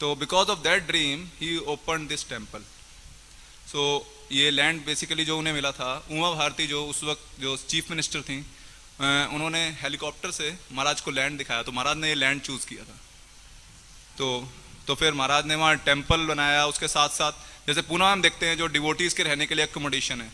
तो because of that dream he open this temple. So ये land basically जो उन्हें मिला था, उमा भारती जो उस वक्त जो चीफ मिनिस्टर थी, उन्होंने हेलीकॉप्टर से महाराज को लैंड दिखाया, तो महाराज ने ये लैंड चूज़ किया था। तो फिर महाराज ने वहाँ टेम्पल बनाया। उसके साथ साथ जैसे पुणे हम देखते हैं जो डिवोटीज़ के रहने के लिए एकोमोडेशन है,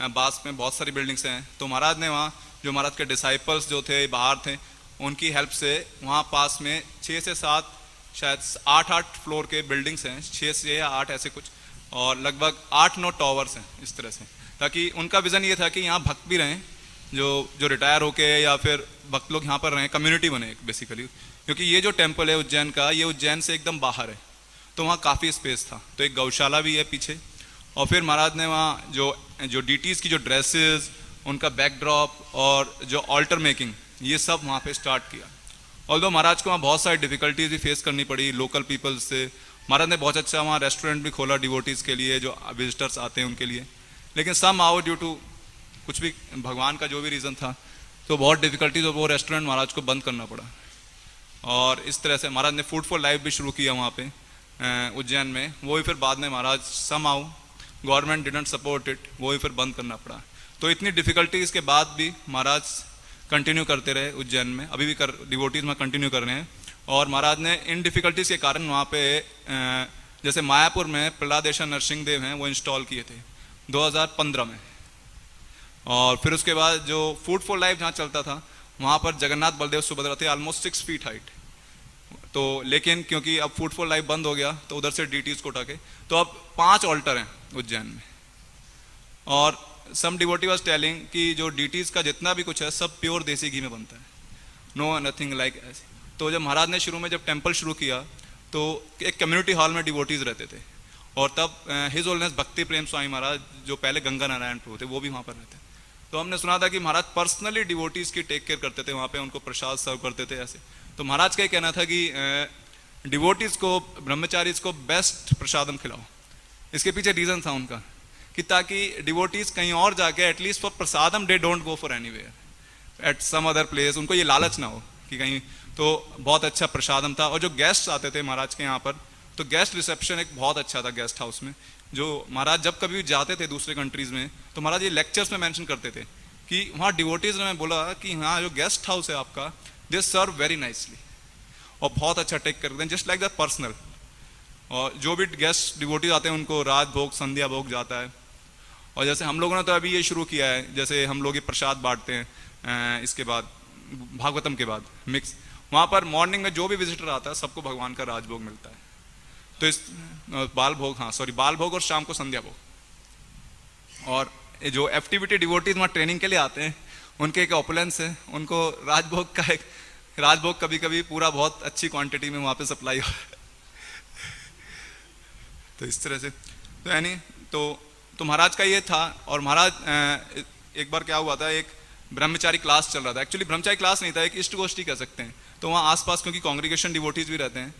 बास में बहुत सारी बिल्डिंग्स हैं, तो महाराज ने वहाँ जो महाराज के डिसाइपल्स जो थे बाहर थे, उनकी हेल्प से वहाँ पास में 6 से 7 शायद 8 फ्लोर के बिल्डिंग्स हैं, 6 से या 8 ऐसे कुछ, और लगभग 8-9 टावर्स हैं इस तरह से, ताकि उनका विज़न ये था कि यहाँ भक्त भी रहें, जो रिटायर होके या फिर भक्त लोग यहाँ पर रहें, कम्युनिटी बने बेसिकली। क्योंकि ये जो टेम्पल है उज्जैन का, ये उज्जैन से एकदम बाहर है, तो वहाँ काफ़ी स्पेस था, तो एक गौशाला भी है पीछे। और फिर महाराज ने वहाँ जो डीटीज़ की जो ड्रेसेस, उनका बैकड्रॉप और जो ऑल्टर मेकिंग, ये सब वहाँ पे स्टार्ट किया। ऑल्दो महाराज को वहाँ बहुत सारी डिफ़िकल्टीज भी फेस करनी पड़ी लोकल पीपल्स से। महाराज ने बहुत अच्छा वहाँ रेस्टोरेंट भी खोला डिवोटीज़ के लिए, जो विजिटर्स आते हैं उनके लिए, लेकिन सम हाउ ड्यू टू कुछ भी भगवान का जो भी रीज़न था, तो बहुत डिफ़िकल्टीज, वो रेस्टोरेंट महाराज को बंद करना पड़ा। और इस तरह से महाराज ने फूड फॉर लाइफ भी शुरू किया वहाँ पे उज्जैन में, वो भी फिर बाद में Maharaj somehow government didn't support it, वो भी फिर बंद करना पड़ा। तो इतनी डिफ़िकल्टीज़ के बाद भी महाराज कंटिन्यू करते रहे उज्जैन में, अभी भी डिवोटीज़ में कंटिन्यू कर रहे हैं। और महाराज ने इन डिफ़िकल्टीज़ के कारण वहाँ पे जैसे मायापुर में प्रहलादेशा नरसिंह देव हैं, वो इंस्टॉल किए थे 2015 में। और फिर उसके बाद जो फूड फॉर लाइफ जहाँ चलता था, वहाँ पर जगन्नाथ बलदेव सुभद्रा थे, ऑलमोस्ट 6 फीट हाइट। तो लेकिन क्योंकि अब फूड फॉर लाइफ बंद हो गया, तो उधर से डीटीज़ को उठा के, तो अब 5 ऑल्टर हैं उज्जैन में। और सम डिवोटी वाज टेलिंग कि जो डीटीज़ का जितना भी कुछ है सब प्योर देसी घी में बनता है, नो नथिंग लाइक ऐसे। तो जब महाराज ने शुरू में जब टेम्पल शुरू किया, तो एक कम्युनिटी हॉल में डिवोटीज़ रहते थे, और तब हिज होलनेस भक्ति प्रेम स्वामी महाराज जो पहले गंगा नारायण प्रभु थे, वो भी वहाँ पर रहते। तो हमने सुना था कि महाराज पर्सनली डिवोटीज़ की टेक केयर करते थे, वहाँ पे उनको प्रसाद सर्व करते थे ऐसे। तो महाराज का ये कहना था कि डिवोटीज़ को, ब्रह्मचारीज को बेस्ट प्रसादम खिलाओ। इसके पीछे रीज़न था उनका कि ताकि डिवोटीज़ कहीं और जाके at least for prasadam they don't go for anywhere at some other place, उनको ये लालच ना हो कि कहीं। तो बहुत अच्छा प्रसादम था। और जो गेस्ट आते थे महाराज के यहाँ पर, तो गेस्ट रिसेप्शन एक बहुत अच्छा था गेस्ट हाउस में। जो महाराज जब कभी जाते थे दूसरे कंट्रीज़ में, तो महाराज ये लेक्चर्स में मेंशन करते थे कि वहाँ डिवोटीज़ ने बोला कि हाँ जो गेस्ट हाउस है आपका, दे सर्व वेरी नाइसली, और बहुत अच्छा टेक करते हैं, जस्ट लाइक द पर्सनल। और जो भी गेस्ट डिवोटीज आते हैं उनको रात भोग संध्या भोग जाता है। और जैसे हम लोगों ने तो अभी ये शुरू किया है, जैसे हम लोग ये प्रसाद बांटते हैं इसके बाद भागवतम के बाद मिक्स, वहाँ पर मॉर्निंग में जो भी विजिटर आता है सबको भगवान का राजभोग मिलता है। तो इस बाल भोग, हाँ सॉरी, बाल भोग, और शाम को संध्या भोग। और जो एफटीबीटी डिवोटीज वहाँ ट्रेनिंग के लिए आते हैं, उनके एक ऑपुलेंस है, उनको राजभोग का एक राजभोग कभी कभी पूरा बहुत अच्छी क्वांटिटी में वहाँ पे सप्लाई हो। तो इस तरह से तो यानी तो महाराज का ये था। और महाराज एक बार क्या हुआ था, एक ब्रह्मचारी क्लास चल रहा था, एक्चुअली ब्रह्मचारी क्लास नहीं था, एक इष्ट गोष्ठी कह सकते हैं। तो वहाँ आसपास क्योंकि कांग्रीगेशन डिवोटीज भी रहते हैं,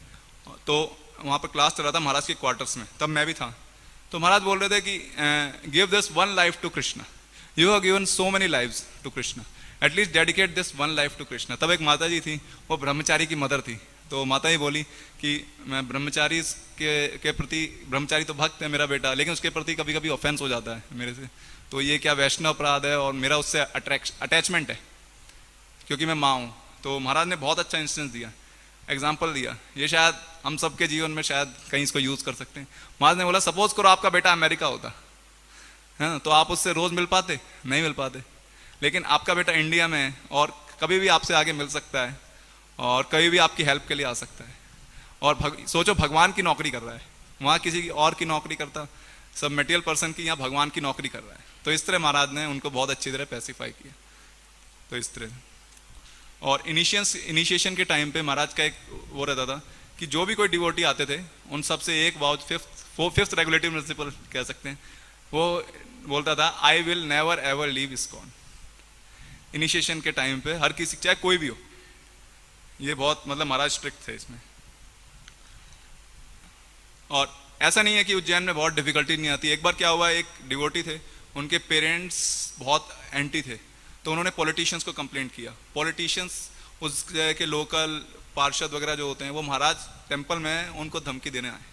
तो वहाँ पर क्लास चल रहा था महाराज के क्वार्टर्स में, तब मैं भी था। तो महाराज बोल रहे थे कि give this 1 life to Krishna, you have given so many lives to Krishna, at least dedicate this 1 life to Krishna. तब एक माता जी थी, वो ब्रह्मचारी की मदर थी, तो माता ही बोली कि मैं ब्रह्मचारी के प्रति, ब्रह्मचारी तो भक्त है मेरा बेटा, लेकिन उसके प्रति कभी कभी ऑफेंस हो जाता है मेरे से, तो ये क्या वैष्णव अपराध है, और मेरा उससे अटैचमेंट है क्योंकि मैं माँ हूँ। तो महाराज ने बहुत अच्छा इंस्टेंस दिया, एग्जाम्पल दिया, ये शायद हम सबके जीवन में शायद कहीं इसको यूज़ कर सकते हैं। महाराज ने बोला सपोज करो आपका बेटा अमेरिका होता है ना, तो आप उससे रोज़ मिल पाते? नहीं मिल पाते। लेकिन आपका बेटा इंडिया में है, और कभी भी आपसे आगे मिल सकता है, और कभी भी आपकी हेल्प के लिए आ सकता है। और सोचो भगवान की नौकरी कर रहा है, वहाँ किसी की और की नौकरी करता, सब मटेरियल पर्सन की, यहाँ भगवान की नौकरी कर रहा है। तो इस तरह महाराज ने उनको बहुत अच्छी तरह पैसिफाई किया। तो इस तरह, और इनिशिएशन के टाइम पे महाराज का एक वो रहता था कि जो भी कोई डिवोटी आते थे, उन सब से एक वाउ, फिफ्थ रेगुलेटिव प्रिंसिपल कह सकते हैं, वो बोलता था I will never ever leave ISKCON. Initiation के टाइम पे हर किसी, चाहे कोई भी हो, ये बहुत मतलब महाराज स्ट्रिक्ट थे इसमें। और ऐसा नहीं है कि उज्जैन में बहुत डिफिकल्टी नहीं आती। एक बार क्या हुआ, एक डिवोटी थे, उनके पेरेंट्स बहुत एंटी थे, तो उन्होंने पॉलिटिशियंस को कंप्लेंट किया। पॉलिटिशियंस उस के लोकल पार्षद वगैरह जो होते हैं वो महाराज टेम्पल में उनको धमकी देने आए,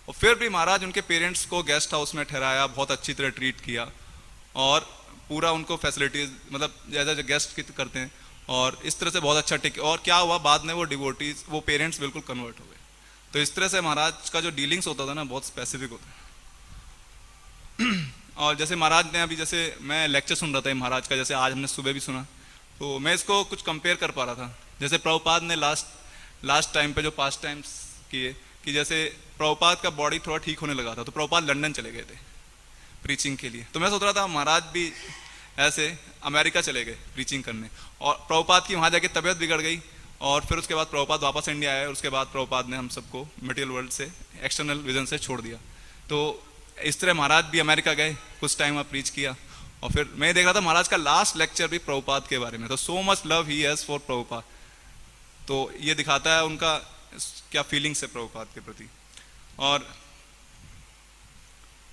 और फिर भी महाराज उनके पेरेंट्स को गेस्ट हाउस में ठहराया, बहुत अच्छी तरह ट्रीट किया और पूरा उनको फैसिलिटीज मतलब जैसा जो गेस्ट की करते हैं, और इस तरह से बहुत अच्छा टिक। और क्या हुआ बाद में वो डिवोटीज वो पेरेंट्स बिल्कुल कन्वर्ट हो गए। तो इस तरह से महाराज का जो डीलिंग्स होता था ना बहुत स्पेसिफिक होता है। और जैसे महाराज ने अभी, जैसे मैं लेक्चर सुन रहा था महाराज का, जैसे आज हमने सुबह भी सुना, तो मैं इसको कुछ कंपेयर कर पा रहा था। जैसे प्रभुपाद ने लास्ट टाइम पे जो पास्ट टाइम्स किए कि जैसे प्रभुपाद का बॉडी थोड़ा ठीक होने लगा था तो प्रभुपाद लंदन चले गए थे प्रीचिंग के लिए। तो मैं सोच रहा था महाराज भी ऐसे अमेरिका चले गए प्रीचिंग करने, और प्रभुपाद की वहाँ जाके तबीयत बिगड़ गई, और फिर उसके बाद प्रभुपाद वापस इंडिया आए, और उसके बाद प्रभुपाद ने हम सबको मटेरियल वर्ल्ड से, एक्सटर्नल विजन से छोड़ दिया। तो इस तरह महाराज भी अमेरिका गए, कुछ टाइम वहाँ प्रीच किया, और फिर मैं देख रहा था महाराज का लास्ट लेक्चर भी प्रभुपाद के बारे में। तो so much love he has for Prabhupada. तो ये दिखाता है उनका क्या फीलिंग्स है प्रभुपाद के प्रति। और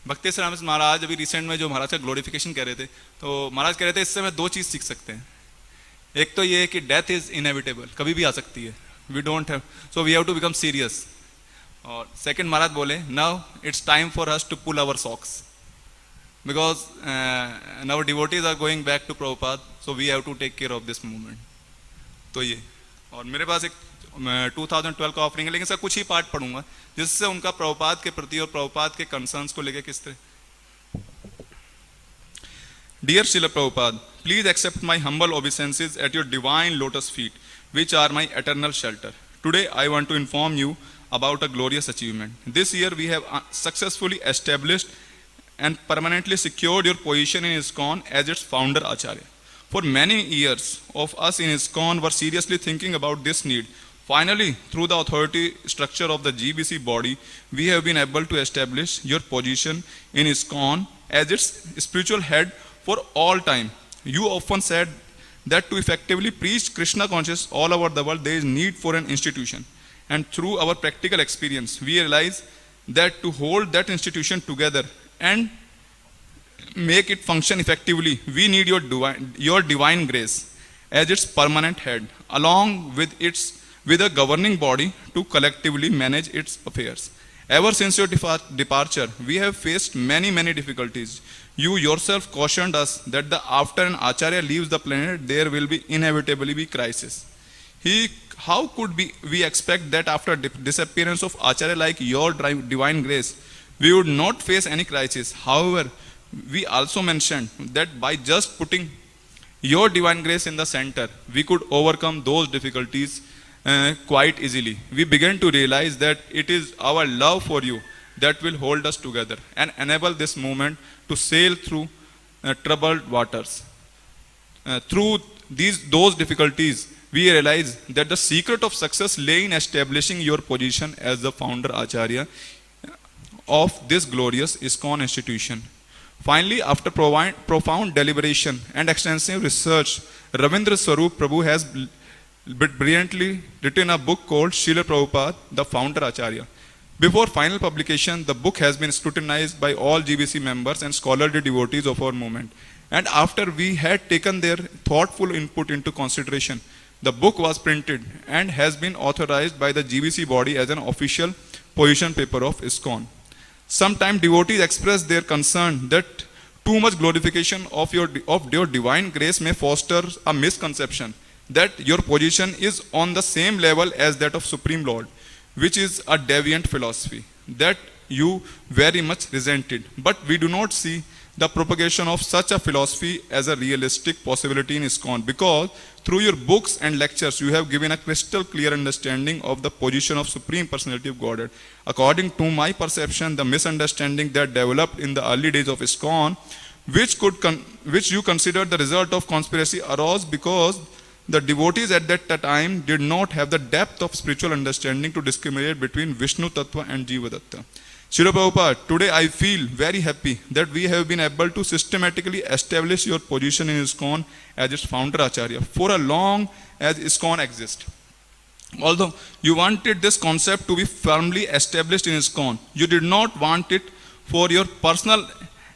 भक्ति श्री रामकृष्ण महाराज अभी रिसेंट में जो महाराज का ग्लोरिफिकेशन कह रहे थे, तो महाराज कह रहे थे इससे मैं दो चीज़ सीख सकते हैं। एक तो ये कि डेथ इज इनएविटेबल, कभी भी आ सकती है, we don't have, so we have to become serious. और सेकंड महाराज बोले now it's time for us to pull our socks because now devotees are going back to Prabhupada, so we have to take care of this movement. तो ये, और मेरे पास एक 2012 का offering है, लेकिन इसका कुछ ही पार्ट पढ़ूंगा जिससे उनका प्रभुपाद के प्रति और प्रभुपाद के कंसर्न्स को लेकर किस तरह। Dear Srila Prabhupada, please accept my humble obeisances at your divine lotus feet, which are my eternal shelter. Today I want to inform you about a glorious achievement. This year we have successfully established and permanently secured your position in ISKCON as its founder Acharya. For many years of us in ISKCON were seriously thinking about this need. Finally, through the authority structure of the GBC body, we have been able to establish your position in ISKCON as its spiritual head for all time. You often said that to effectively preach Krishna consciousness all over the world, there is need for an institution. And through our practical experience, we realize that to hold that institution together and make it function effectively, we need your divine grace as its permanent head, along with a governing body to collectively manage its affairs. Ever since your departure, we have faced many difficulties. You yourself cautioned us that after an Acharya leaves the planet, there will be inevitably be crisis. How could we expect that after disappearance of Acharya like your divine grace, we would not face any crisis? However, we also mentioned that by just putting your divine grace in the center, we could overcome those difficulties quite easily. We began to realize that it is our love for you that will hold us together and enable this movement to sail through troubled waters. Through those difficulties, we realize that the secret of success lay in establishing your position as the founder Acharya of this glorious ISKCON institution. Finally, after profound deliberation and extensive research, Ravindra Swarup Prabhu has brilliantly written a book called Srila Prabhupada, the Founder Acharya. Before final publication, the book has been scrutinized by all GBC members and scholarly devotees of our movement. And after we had taken their thoughtful input into consideration, the book was printed and has been authorized by the GBC body as an official position paper of ISKCON. Sometimes devotees express their concern that too much glorification of your divine grace may foster a misconception that your position is on the same level as that of Supreme Lord, which is a deviant philosophy that you very much resented. But we do not see the propagation of such a philosophy as a realistic possibility in ISKCON, because through your books and lectures you have given a crystal clear understanding of the position of Supreme Personality of Godhead. According to my perception, the misunderstanding that developed in the early days of ISKCON, which you considered the result of conspiracy, arose because the devotees at that time did not have the depth of spiritual understanding to discriminate between Vishnu Tattva and Jiva Tattva. Srila Prabhupada, today I feel very happy that we have been able to systematically establish your position in ISKCON as its founder Acharya for as long as ISKCON exists. Although you wanted this concept to be firmly established in ISKCON, you did not want it for your personal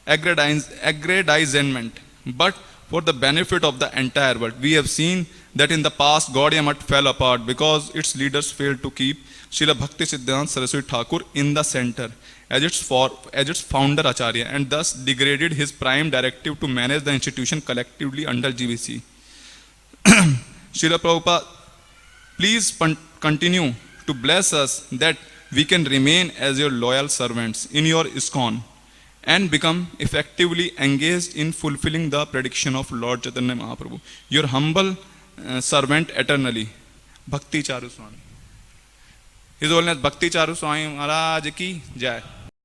aggrandizement, but for the benefit of the entire world. We have seen that in the past Gaudiya Math fell apart because its leaders failed to keep Srila Bhakti Siddhanta Saraswati Thakur in the center as its founder Acharya, and thus degraded his prime directive to manage the institution collectively under GBC. Srila Prabhupada, please continue to bless us that we can remain as your loyal servants in your ISKCON and become effectively engaged in fulfilling the prediction of Lord Chaitanya Mahaprabhu. Your humble servant eternally, Bhakti Charu Swami. His Holiness Bhakti Charu Swami Maharaj ki jai.